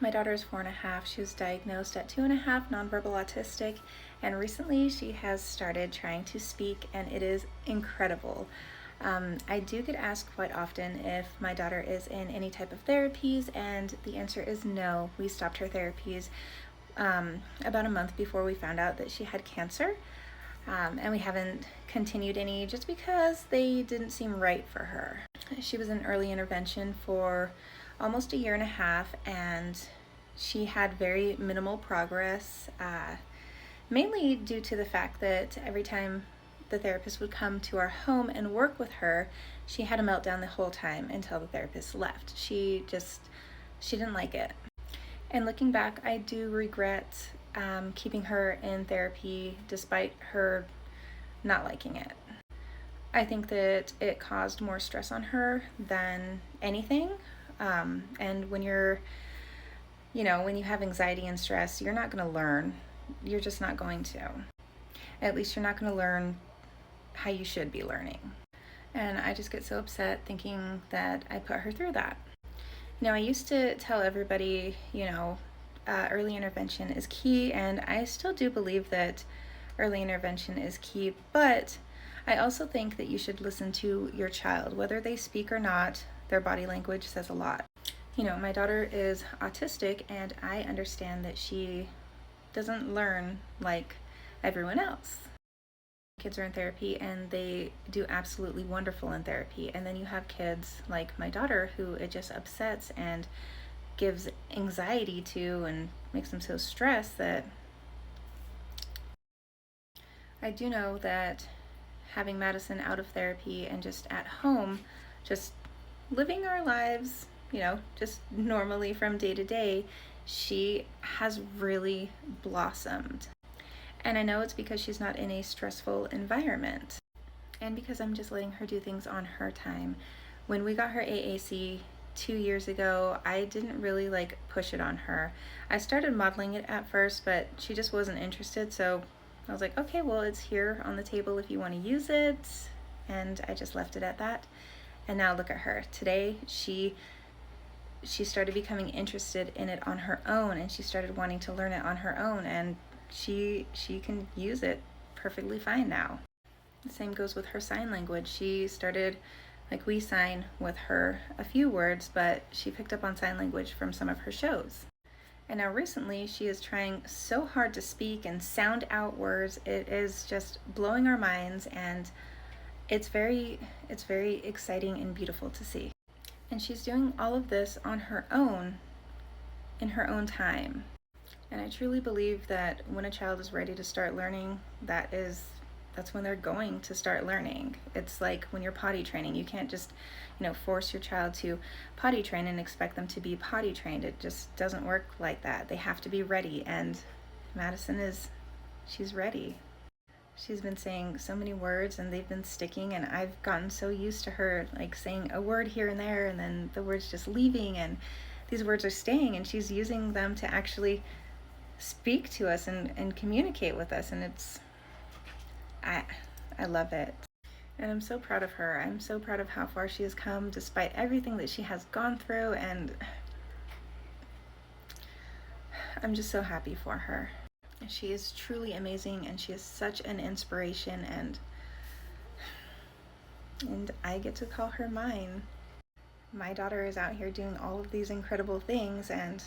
My daughter is 4.5. She was diagnosed at 2.5, nonverbal autistic, and recently she has started trying to speak, and it is incredible. I do get asked quite often if my daughter is in any type of therapies, and the answer is no. We stopped her therapies about a month before we found out that she had cancer, and we haven't continued any just because they didn't seem right for her. She was in early intervention for almost a year and a half, and she had very minimal progress, mainly due to the fact that every time the therapist would come to our home and work with her, she had a meltdown the whole time until the therapist left. She didn't like it. And looking back, I do regret keeping her in therapy despite her not liking it. I think that it caused more stress on her than anything. And when when you have anxiety and stress, you're not going to learn. You're just not going to. At least you're not going to learn how you should be learning. And I just get so upset thinking that I put her through that. I used to tell everybody, early intervention is key, and I still do believe that early intervention is key, but I also think that you should listen to your child. Whether they speak or not, their body language says a lot. My daughter is autistic, and I understand that she doesn't learn like everyone else. Kids are in therapy and they do absolutely wonderful in therapy, and then you have kids like my daughter who it just upsets and gives anxiety to and makes them so stressed that I do know that having Madison out of therapy and just at home, just living our lives, just normally from day to day, she has really blossomed. And I know it's because she's not in a stressful environment, and because I'm just letting her do things on her time. When we got her AAC 2 years ago, I didn't really push it on her. I started modeling it at first, but she just wasn't interested, so I was like, okay, well, it's here on the table if you want to use it, and I just left it at that. And now look at her. Today, she started becoming interested in it on her own, and she started wanting to learn it on her own, and she can use it perfectly fine now. The same goes with her sign language. She started, we sign with her a few words, but she picked up on sign language from some of her shows. And now recently she is trying so hard to speak and sound out words. It is just blowing our minds, and it's very exciting and beautiful to see. And she's doing all of this on her own, in her own time. And I truly believe that when a child is ready to start learning, that's when they're going to start learning. It's like when you're potty training. You can't just, force your child to potty train and expect them to be potty trained. It just doesn't work like that. They have to be ready, and Madison she's ready. She's been saying so many words, and they've been sticking, and I've gotten so used to her saying a word here and there, and then the words just leaving, and these words are staying, and she's using them to actually speak to us and communicate with us, and I love it. And I'm so proud of her. I'm so proud of how far she has come despite everything that she has gone through, and I'm just so happy for her. She is truly amazing, and she is such an inspiration, and I get to call her mine. My daughter is out here doing all of these incredible things, and